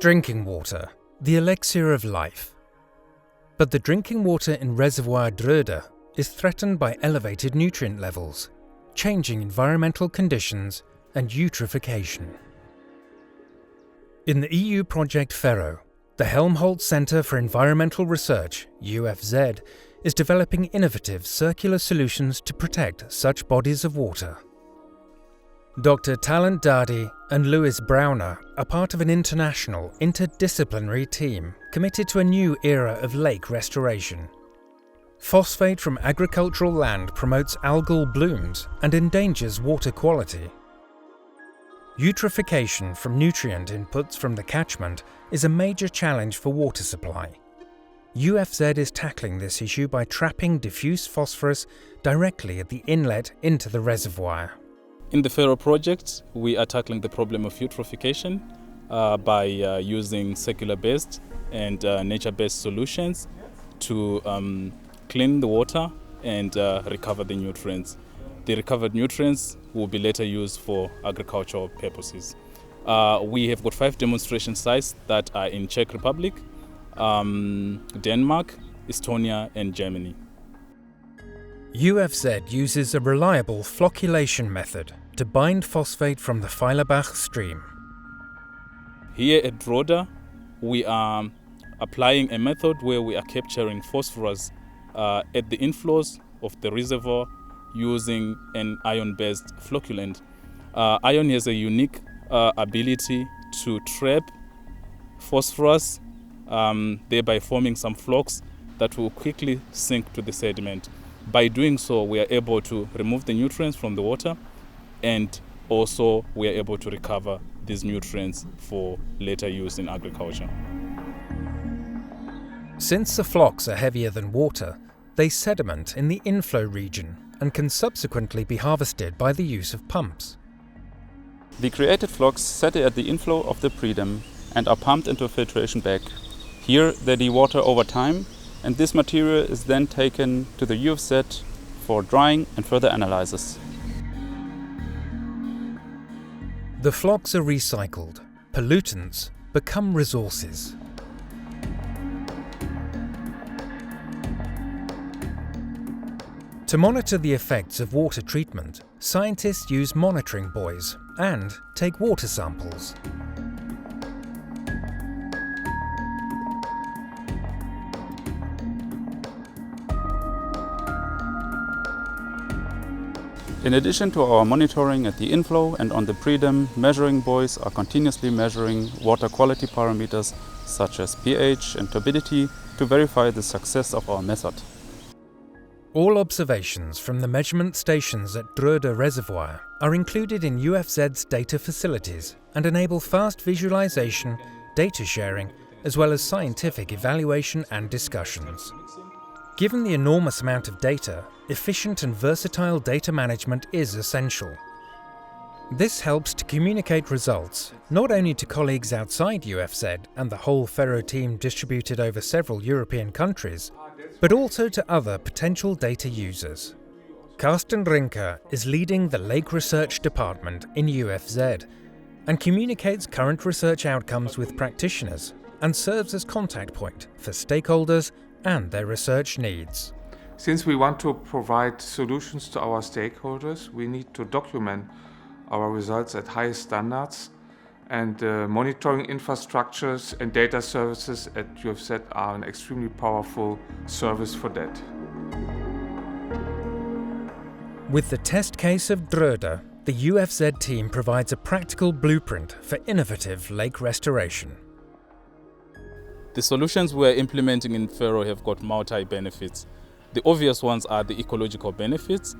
Drinking water, the elixir of life. But the drinking water in reservoir Dröda is threatened by elevated nutrient levels, changing environmental conditions and eutrophication. In the EU project FERRO, the Helmholtz Centre for Environmental Research, UFZ, is developing innovative circular solutions to protect such bodies of water. Dr. Talent Dadi and Louis Browner are part of an international, interdisciplinary team committed to a new era of lake restoration. Phosphate from agricultural land promotes algal blooms and endangers water quality. Eutrophication from nutrient inputs from the catchment is a major challenge for water supply. UFZ is tackling this issue by trapping diffuse phosphorus directly at the inlet into the reservoir. In the FERRO project, we are tackling the problem of eutrophication by using circular-based and nature-based solutions to clean the water and recover the nutrients. The recovered nutrients will be later used for agricultural purposes. We have got 5 demonstration sites that are in Czech Republic, Denmark, Estonia and Germany. UFZ uses a reliable flocculation method to bind phosphate from the Feilerbach stream. Here at Dröda, we are applying a method where we are capturing phosphorus at the inflows of the reservoir using an ion-based flocculant. Ion has a unique ability to trap phosphorus, thereby forming some flocs that will quickly sink to the sediment. By doing so, we are able to remove the nutrients from the water, and also we are able to recover these nutrients for later use in agriculture. Since the flocs are heavier than water, they sediment in the inflow region and can subsequently be harvested by the use of pumps. The created flocs settle at the inflow of the predam and are pumped into a filtration bag. Here they dewater over time, and this material is then taken to the UFZ for drying and further analysis. The flocs are recycled. Pollutants become resources. To monitor the effects of water treatment, scientists use monitoring buoys and take water samples. In addition to our monitoring at the inflow and on the predam, measuring buoys are continuously measuring water quality parameters such as pH and turbidity to verify the success of our method. All observations from the measurement stations at Dröda Reservoir are included in UFZ's data facilities and enable fast visualization, data sharing, as well as scientific evaluation and discussions. Given the enormous amount of data, efficient and versatile data management is essential. This helps to communicate results not only to colleagues outside UFZ and the whole FERRO team distributed over several European countries, but also to other potential data users. Carsten Rinker is leading the Lake Research Department in UFZ and communicates current research outcomes with practitioners and serves as contact point for stakeholders and their research needs. Since we want to provide solutions to our stakeholders, we need to document our results at high standards, and monitoring infrastructures and data services at UFZ are an extremely powerful service for that. With the test case of Dröda, the UFZ team provides a practical blueprint for innovative lake restoration. The solutions we're implementing in FERRO have got multi-benefits. The obvious ones are the ecological benefits.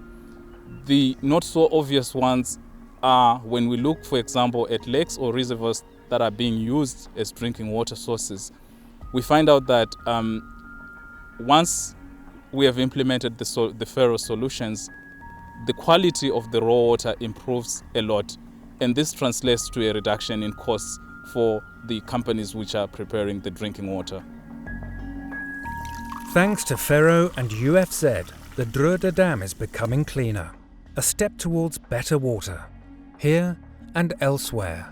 The not so obvious ones are when we look, for example, at lakes or reservoirs that are being used as drinking water sources. We find out that once we have implemented the FERRO solutions, the quality of the raw water improves a lot, and this translates to a reduction in costs for the companies which are preparing the drinking water. Thanks to FERRO and UFZ, the Dröda Dam is becoming cleaner, a step towards better water, here and elsewhere.